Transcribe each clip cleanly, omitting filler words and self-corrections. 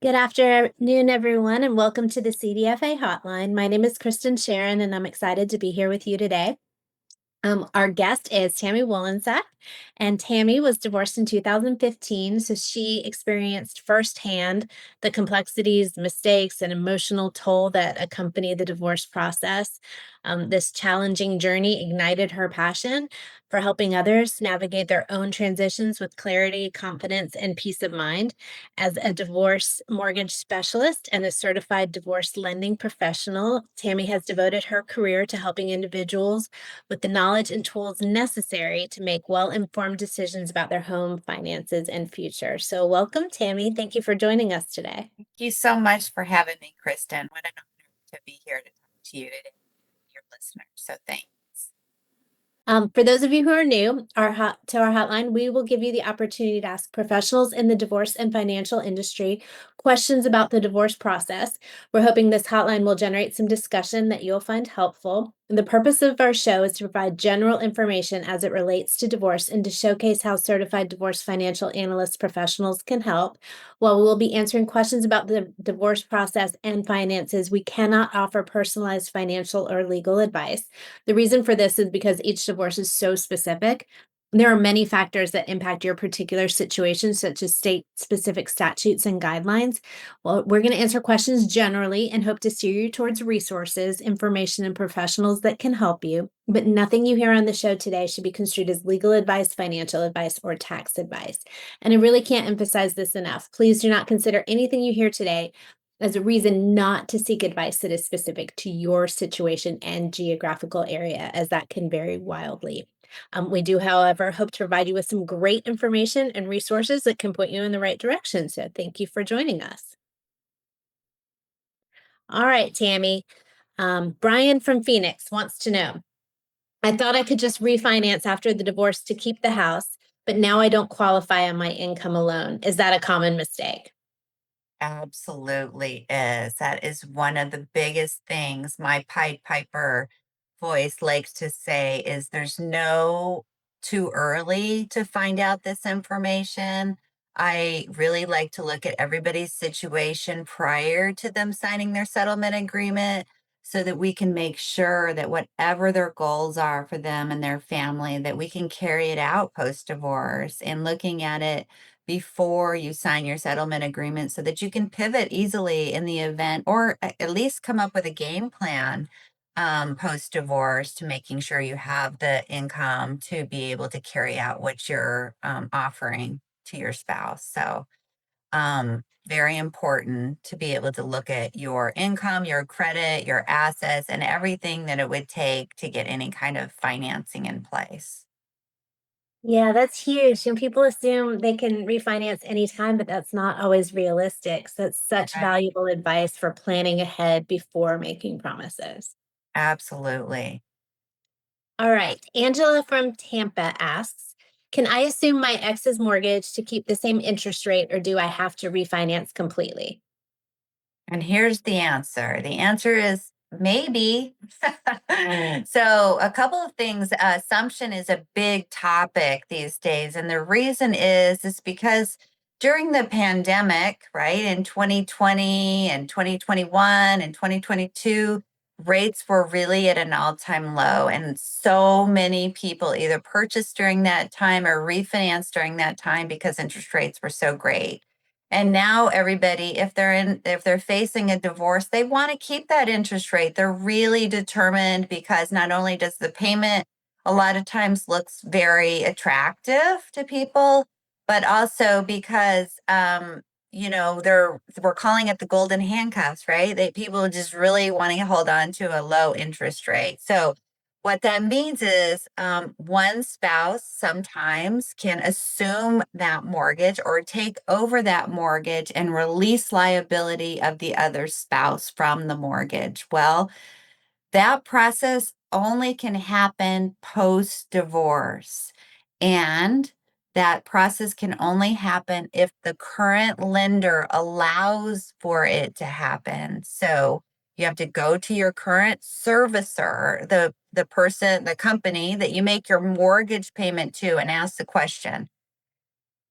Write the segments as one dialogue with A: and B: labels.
A: Good afternoon, everyone, and welcome to the CDFA Hotline. My name is Kristen Sharon, and I'm excited to be here with you today. Our guest is Tammy Wolensack, and Tammy was divorced in 2015, so she experienced firsthand the complexities, mistakes, and emotional toll that accompany the divorce process. This challenging journey ignited her passion for helping others navigate their own transitions with clarity, confidence, and peace of mind. As a divorce mortgage specialist and a certified divorce lending professional, Tammy has devoted her career to helping individuals with the knowledge and tools necessary to make well-informed decisions about their home finances and future. So welcome, Tammy. Thank you for joining us today.
B: Thank you so much for having me, Kristen. What an honor to be here to talk to you today, your listeners. So thanks.
A: For those of you who are new to our hotline, we will give you the opportunity to ask professionals in the divorce and financial industry questions about the divorce process. We're hoping this hotline will generate some discussion that you'll find helpful. And the purpose of our show is to provide general information as it relates to divorce and to showcase how certified divorce financial analyst professionals can help. While we will be answering questions about the divorce process and finances, we cannot offer personalized financial or legal advice. The reason for this is because each divorce is so specific. There are many factors that impact your particular situation, such as state-specific statutes and guidelines. Well, we're going to answer questions generally and hope to steer you towards resources, information, and professionals that can help you. But nothing you hear on the show today should be construed as legal advice, financial advice, or tax advice. And I really can't emphasize this enough. Please do not consider anything you hear today as a reason not to seek advice that is specific to your situation and geographical area, as that can vary wildly. We do, however, hope to provide you with some great information and resources that can point you in the right direction. So thank you for joining us. All right, Tammy. Brian from Phoenix wants to know, I thought I could just refinance after the divorce to keep the house, but now I don't qualify on my income alone. Is that a common mistake?
B: Absolutely is. That is one of the biggest things my Pied Piper voice likes to say is there's no too early to find out this information. I really like to look at everybody's situation prior to them signing their settlement agreement so that we can make sure that whatever their goals are for them and their family, that we can carry it out post divorce and looking at it before you sign your settlement agreement so that you can pivot easily in the event or at least come up with a game plan post divorce to making sure you have the income to be able to carry out what you're offering to your spouse. So, very important to be able to look at your income, your credit, your assets, and everything that it would take to get any kind of financing in place.
A: Yeah, that's huge. And people assume they can refinance anytime, but that's not always realistic. So it's such
B: Right.
A: valuable advice for planning ahead before making promises.
B: Absolutely.
A: All right. Angela from Tampa asks, can I assume my ex's mortgage to keep the same interest rate, or do I have to refinance completely?
B: And here's the answer. The answer is maybe. So, a couple of things. Assumption is a big topic these days. And the reason is because during the pandemic, right, in 2020 and 2021 and 2022, rates were really at an all-time low. And so many people either purchased during that time or refinanced during that time because interest rates were so great. And now everybody, if they're facing a divorce, they want to keep that interest rate. They're really determined because not only does the payment a lot of times looks very attractive to people, but also because we're calling it the golden handcuffs, right? They people just really wanting to hold on to a low interest rate. So what that means is one spouse sometimes can assume that mortgage or take over that mortgage and release liability of the other spouse from the mortgage. Well, that process only can happen post divorce. And that process can only happen if the current lender allows for it to happen. So you have to go to your current servicer, the person, the company that you make your mortgage payment to, and ask the question,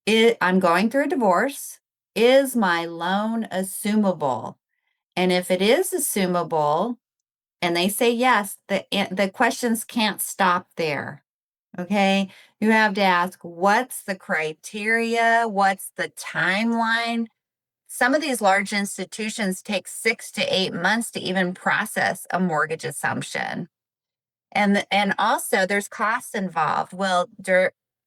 B: I'm going through a divorce. is my loan assumable? And if it is assumable and they say yes, the questions can't stop there. Okay. You have to ask, what's the criteria? What's the timeline? Some of these large institutions take 6 to 8 months to even process a mortgage assumption. And also there's costs involved. Well,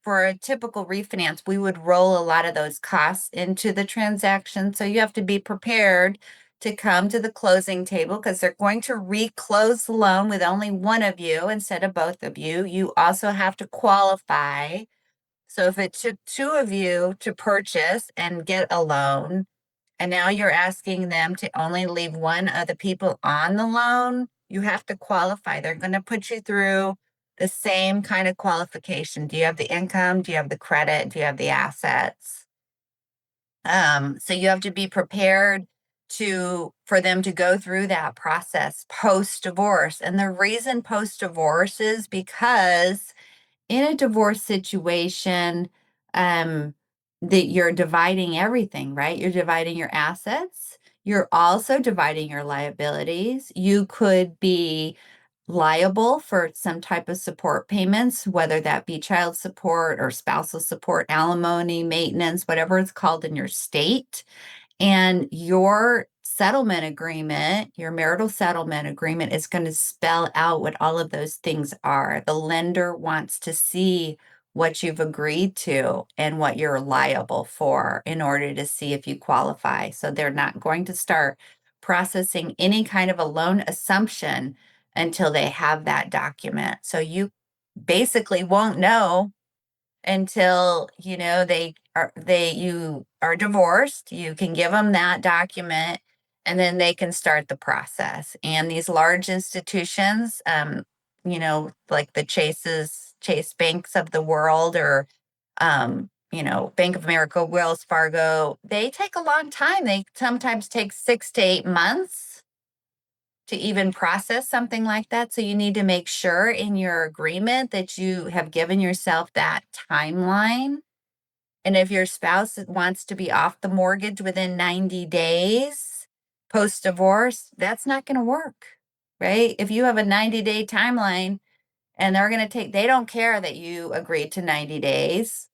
B: for a typical refinance, we would roll a lot of those costs into the transaction. So you have to be prepared to come to the closing table because they're going to reclose the loan with only one of you instead of both of you. You also have to qualify. So if it took two of you to purchase and get a loan, and now you're asking them to only leave one of the people on the loan, you have to qualify. They're going to put you through the same kind of qualification. Do you have the income? Do you have the credit? Do you have the assets? So you have to be prepared for them to go through that process post divorce. And the reason post divorce is because in a divorce situation, um, that you're dividing everything, right? You're dividing your assets. You're also dividing your liabilities. You could be liable for some type of support payments, whether that be child support or spousal support, alimony, maintenance, whatever it's called in your state. And your settlement agreement, your marital settlement agreement is going to spell out what all of those things are. The lender wants to see what you've agreed to and what you're liable for in order to see if you qualify. So they're not going to start processing any kind of a loan assumption until they have that document. So you basically won't know until you are divorced. You can give them that document and then they can start the process. And these large institutions, like the Chase Banks of the world, or Bank of America, Wells Fargo, they take a long time. They sometimes take 6 to 8 months to even process something like that. So you need to make sure in your agreement that you have given yourself that timeline. And if your spouse wants to be off the mortgage within 90 days post divorce, that's not going to work, right? If you have a 90-day timeline and they don't care that you agreed to 90 days.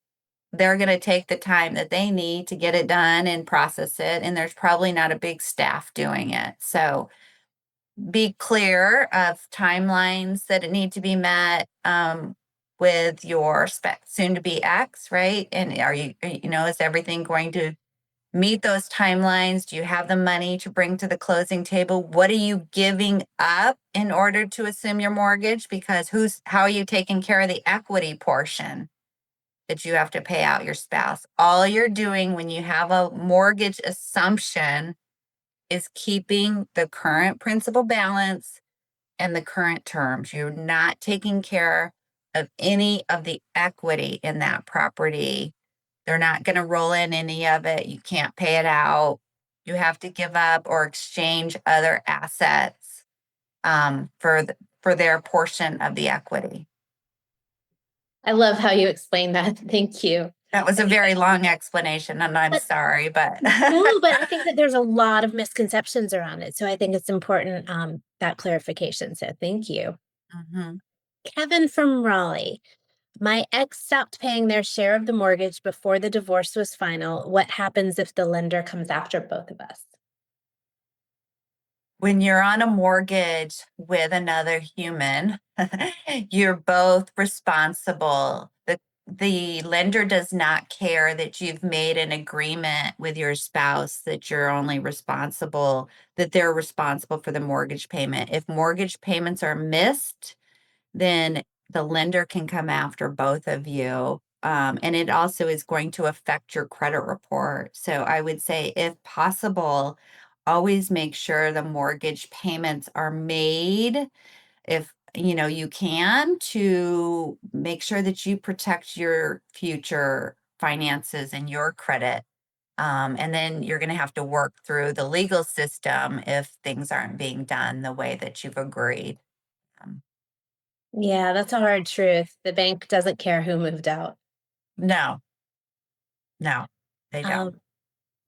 B: They're going to take the time that they need to get it done and process it. And there's probably not a big staff doing it. So be clear of timelines that need to be met with your soon to be ex, right? And is everything going to meet those timelines? Do you have the money to bring to the closing table? What are you giving up in order to assume your mortgage? Because how are you taking care of the equity portion that you have to pay out your spouse? All you're doing when you have a mortgage assumption is keeping the current principal balance and the current terms. You're not taking care of any of the equity in that property. They're not going to roll in any of it. You can't pay it out. You have to give up or exchange other assets for their portion of the equity.
A: I love how you explained that. Thank you.
B: That was
A: I
B: a
A: think
B: very long explanation, and I'm
A: But
B: sorry, but
A: no, but I think that there's a lot of misconceptions around it. So I think it's important that clarification. So thank you.
B: Mhm.
A: Kevin from Raleigh. My ex stopped paying their share of the mortgage before the divorce was final. What happens if the lender comes after both of us?
B: When you're on a mortgage with another human, you're both responsible. The lender does not care that you've made an agreement with your spouse that they're responsible for the mortgage payment. If mortgage payments are missed, then the lender can come after both of you. And it also is going to affect your credit report. So I would say, if possible, always make sure the mortgage payments are made, if you can, to make sure that you protect your future finances and your credit. And then you're going to have to work through the legal system if things aren't being done the way that you've agreed. Um,
A: Yeah, that's a hard truth. The bank doesn't care who moved out.
B: no, no, they don't.
A: Um,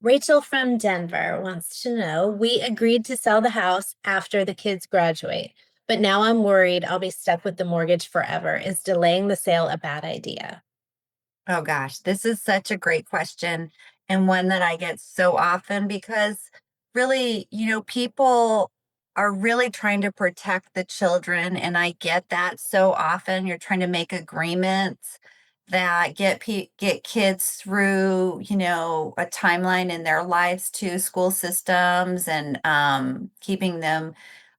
A: Rachel from Denver wants to know, we agreed to sell the house after the kids graduate, but now I'm worried I'll be stuck with the mortgage forever. Is delaying the sale a bad idea?
B: Oh gosh, this is such a great question and one that I get so often because really, people are really trying to protect the children. And I get that so often. You're trying to make agreements that get kids through, a timeline in their lives to school systems and keeping them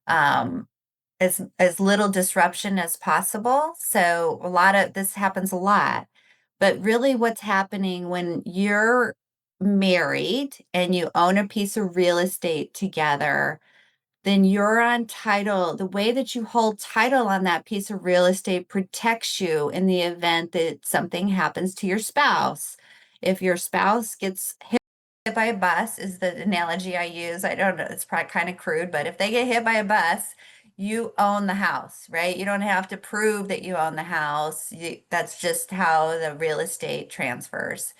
B: um, as little disruption as possible. So a lot of this happens a lot. But really what's happening when you're married and you own a piece of real estate together, then you're on title. The way that you hold title on that piece of real estate protects you in the event that something happens to your spouse. If your spouse gets hit by a bus, is the analogy I use. I don't know, it's probably kind of crude, but if they get hit by a bus, you own the house, right? You don't have to prove that you own the house. That's just how the real estate transfers.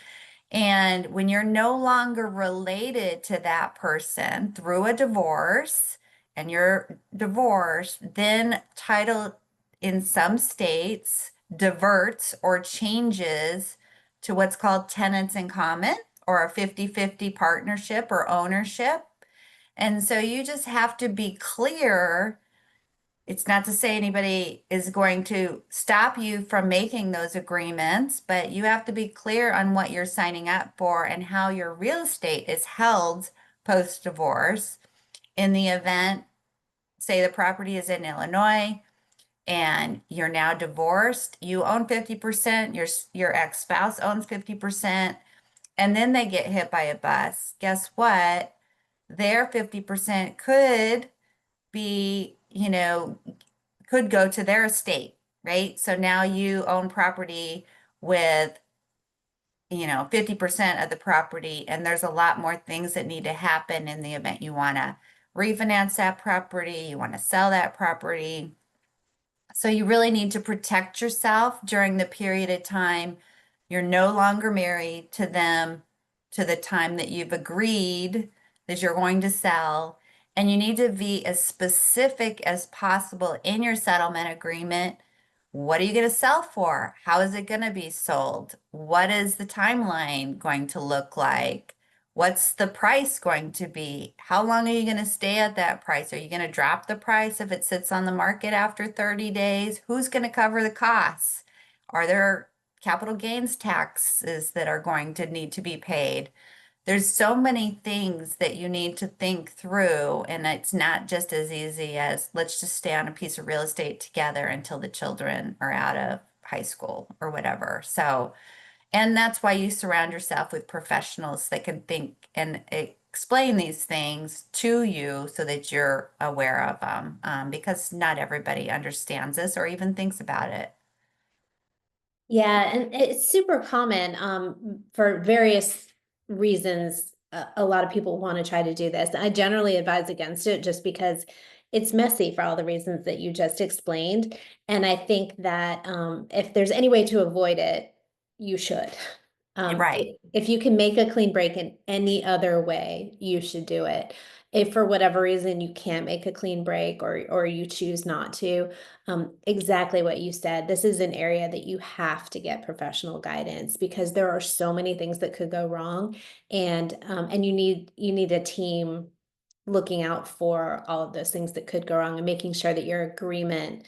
B: And when you're no longer related to that person through a divorce and you're divorced, then title in some states diverts or changes to what's called tenants in common or a 50-50 partnership or ownership. And so you just have to be clear. It's not to say anybody is going to stop you from making those agreements, but you have to be clear on what you're signing up for and how your real estate is held post-divorce in the event, say the property is in Illinois and you're now divorced, you own 50%, your ex-spouse owns 50%, and then they get hit by a bus. Guess what? Their 50% be, could go to their estate, right? So now you own property with, 50% of the property, and there's a lot more things that need to happen in the event you want to refinance that property, you want to sell that property. So you really need to protect yourself during the period of time you're no longer married to them to the time that you've agreed that you're going to sell. And you need to be as specific as possible in your settlement agreement. What are you going to sell for? How is it going to be sold? What is the timeline going to look like? What's the price going to be? How long are you going to stay at that price? Are you going to drop the price if it sits on the market after 30 days? Who's going to cover the costs? Are there capital gains taxes that are going to need to be paid? There's so many things that you need to think through, and it's not just as easy as let's just stay on a piece of real estate together until the children are out of high school or whatever. So, and that's why you surround yourself with professionals that can think and explain these things to you so that you're aware of them, because not everybody understands this or even thinks about it.
A: Yeah, and it's super common for various reasons. A lot of people want to try to do this. I generally advise against it just because it's messy for all the reasons that you just explained. And I think that if there's any way to avoid it, you should.
B: You're right.
A: If you can make a clean break in any other way, you should do it. If for whatever reason you can't make a clean break or you choose not to, exactly what you said. This is an area that you have to get professional guidance because there are so many things that could go wrong, and you need a team looking out for all of those things that could go wrong and making sure that your agreement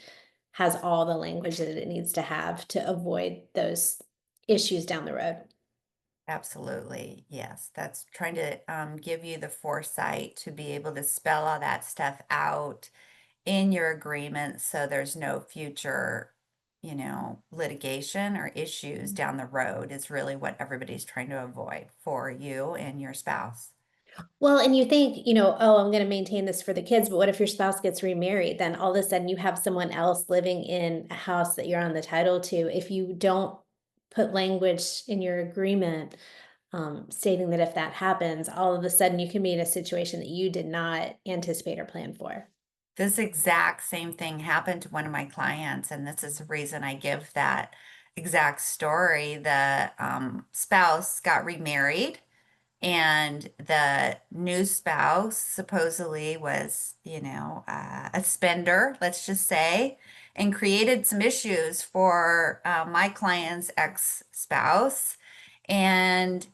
A: has all the language that it needs to have to avoid those issues down the road.
B: Absolutely. Yes. That's trying to give you the foresight to be able to spell all that stuff out in your agreement so there's no future, litigation or issues down the road is really what everybody's trying to avoid for you and your spouse.
A: Well, and you think, oh, I'm going to maintain this for the kids, but what if your spouse gets remarried? Then all of a sudden you have someone else living in a house that you're on the title to. If you don't put language in your agreement stating that if that happens, all of a sudden you can be in a situation that you did not anticipate or plan for.
B: This exact same thing happened to one of my clients, and this is the reason I give that exact story. The spouse got remarried And the new spouse supposedly was, a spender, let's just say, and created some issues for my client's ex-spouse. And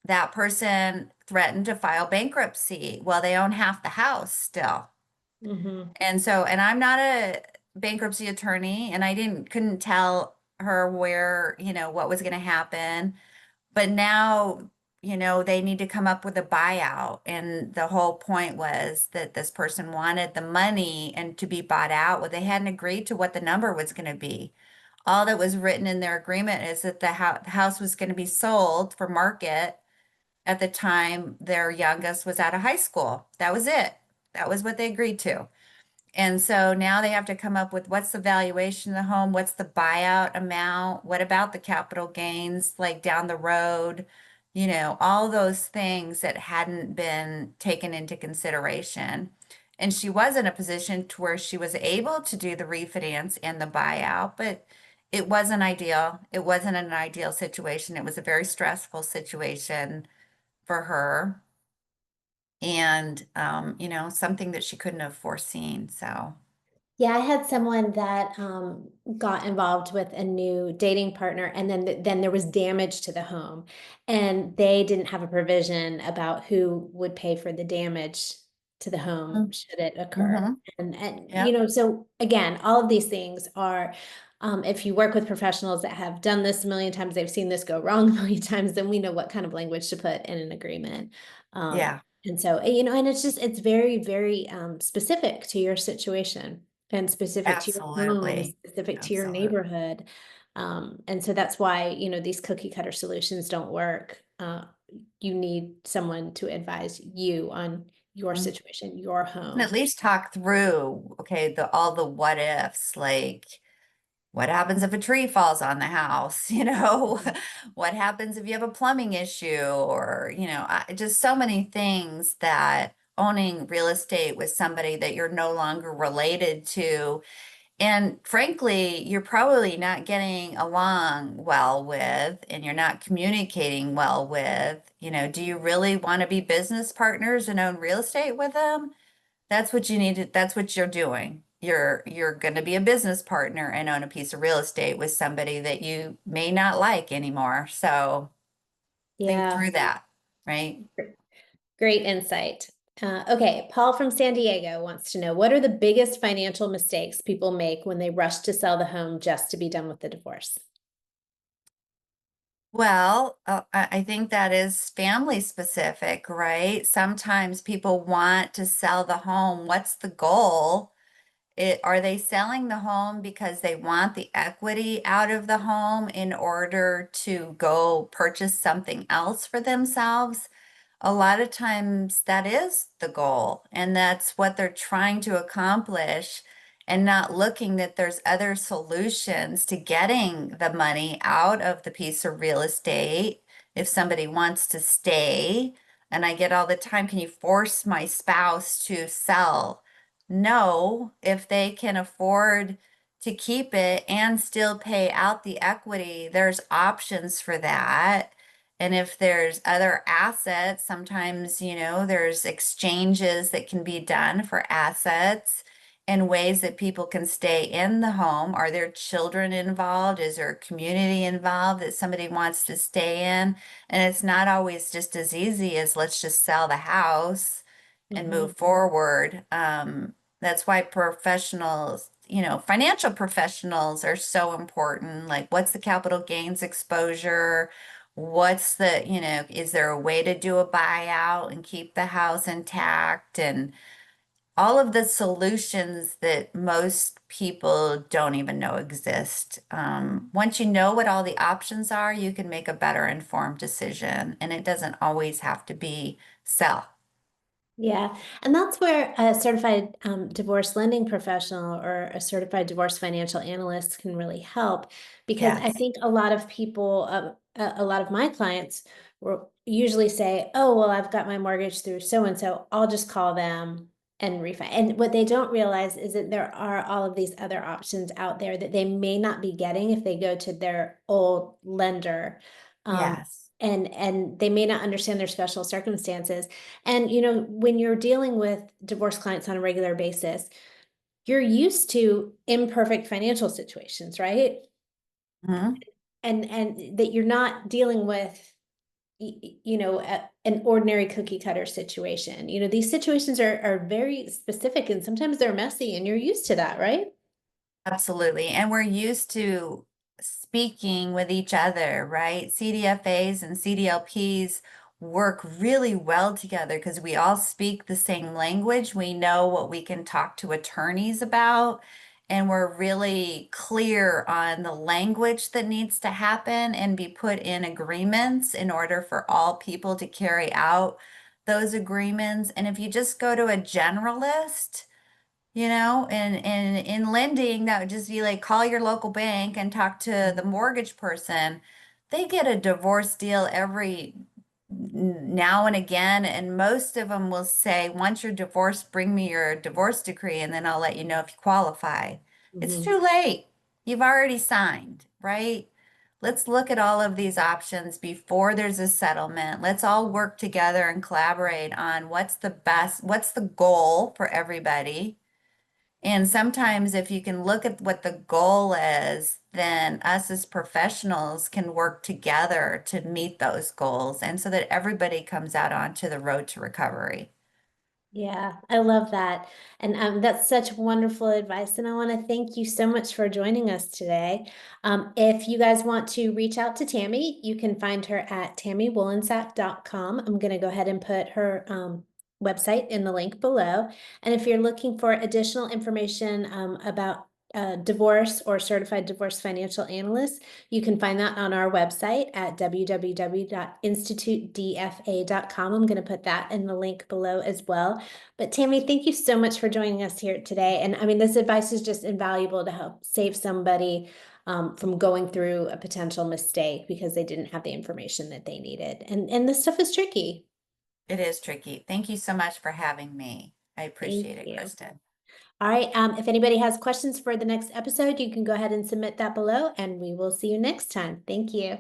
B: that person threatened to file bankruptcy. Well, they own half the house still.
A: Mhm.
B: And I'm not a bankruptcy attorney, and I couldn't tell her where, what was going to happen. But now, they need to come up with a buyout. And the whole point was that this person wanted the money and to be bought out. Well, they hadn't agreed to what the number was going to be. All that was written in their agreement is that the house was going to be sold for market at the time their youngest was out of high school. That was it. That was what they agreed to. And so now they have to come up with what's the valuation of the home, what's the buyout amount, what about the capital gains like down the road, all those things that hadn't been taken into consideration. And she was in a position to where she was able to do the refinance and the buyout, but it wasn't ideal. It wasn't an ideal situation. It was a very stressful situation for her and something that she couldn't have foreseen. So
A: Yeah, I had someone that got involved with a new dating partner, and then there was damage to the home, and they didn't have a provision about who would pay for the damage to the home should it occur.
B: mm-hmm.
A: And
B: Yep.
A: so again, all of these things are, if you work with professionals that have done this a million times, they've seen this go wrong a million times, then we know what kind of language to put in an agreement. Um,
B: Yeah,
A: and so, and it's very, very specific to your situation and specific to your home,
B: absolutely.
A: specific to your
B: Absolutely.
A: neighborhood. And so that's why, these cookie cutter solutions don't work. You need someone to advise you on your
B: Mm.
A: situation, your
B: And at
A: home.
B: least talk through, okay, all the what ifs, like what happens if a tree falls on the house? What happens if you have a plumbing issue or, just so many things that owning real estate with somebody that you're no longer related to. And frankly, you're probably not getting along well with, and you're not communicating well with, do you really want to be business partners and own real estate with them? That's what you need to, that's what you're doing. You're going to be a business partner and own a piece of real estate with somebody that you may not like anymore. So think
A: Yeah,
B: through that, right?
A: great insight. Okay, Paul from San Diego wants to know, what are the biggest financial mistakes people make when they rush to sell the home just to be done with the divorce?
B: Well, I think that is family specific, right? Sometimes people want to sell the home. What's the goal? Are they selling the home because they want the equity out of the home in order to go purchase something else for themselves? A lot of times that is the goal, and that's what they're trying to accomplish, and not looking that there's other solutions to getting the money out of the piece of real estate if somebody wants to stay. And I get all the time, can you force my spouse to sell? No, if they can afford to keep it and still pay out the equity, there's options for that. And if there's other assets, sometimes, there's exchanges that can be done for assets and ways that people can stay in the home. Are there children involved? Is there a community involved that somebody wants to stay in? And it's not always just as easy as let's just sell the house and
A: Mhm.
B: move forward. That's why professionals, financial professionals are so important. Like, what's the capital gains exposure? Is there a way to do a buyout and keep the house intact? And all of the solutions that most people don't even know exist. Once you know what all the options are, you can make a better informed decision. And it doesn't always have to be sell.
A: Yeah, and that's where a certified divorce lending professional or a certified divorce financial analyst can really help, because I
B: Yes.
A: think a lot of people, a lot of my clients will usually say, "Oh, well, I've got my mortgage through so and so. I'll just call them and refi." And what they don't realize is that there are all of these other options out there that they may not be getting if they go to their old lender. Um,
B: Yes.
A: and they may not understand their special circumstances. And when you're dealing with divorce clients on a regular basis, you're used to imperfect financial situations, right?
B: Mhm.
A: And that you're not dealing with an ordinary cookie cutter situation. These situations are very specific, and sometimes they're messy, and you're used to that, right?
B: Absolutely. And we're used to speaking with each other, right? CDFAs and CDLPs work really well together because we all speak the same language. We know what we can talk to attorneys about, and we're really clear on the language that needs to happen and be put in agreements in order for all people to carry out those agreements. And if you just go to a generalist, and in lending, that would just be like call your local bank and talk to the mortgage person. They get a divorce deal every now and again, and most of them will say, once you're divorced, bring me your divorce decree, and then I'll let you know if you qualify. It's
A: Mhm.
B: too late. You've already signed, right? Let's look at all of these options before there's a settlement. Let's all work together and collaborate on what's the goal for everybody, and sometimes, if you can look at what the goal is, then us as professionals can work together to meet those goals and so that everybody comes out onto the road to recovery.
A: Yeah, I love that. And that's such wonderful advice. And I want to thank you so much for joining us today. If you guys want to reach out to Tammy, you can find her at tammywolensack.com. I'm going to go ahead and put her website in the link below. And if you're looking for additional information about divorce or certified divorce financial analyst, you can find that on our website at www.institutedfa.com. I'm going to put that in the link below as well. But Tammy, thank you so much for joining us here today. And I mean, this advice is just invaluable to help save somebody from going through a potential mistake because they didn't have the information that they needed. And this stuff is tricky.
B: It is tricky. Thank you so much for having me. I
A: Thank
B: appreciate it,
A: you.
B: Kristen.
A: All right. If anybody has questions for the next episode, you can go ahead and submit that below, and we will see you next time. Thank you.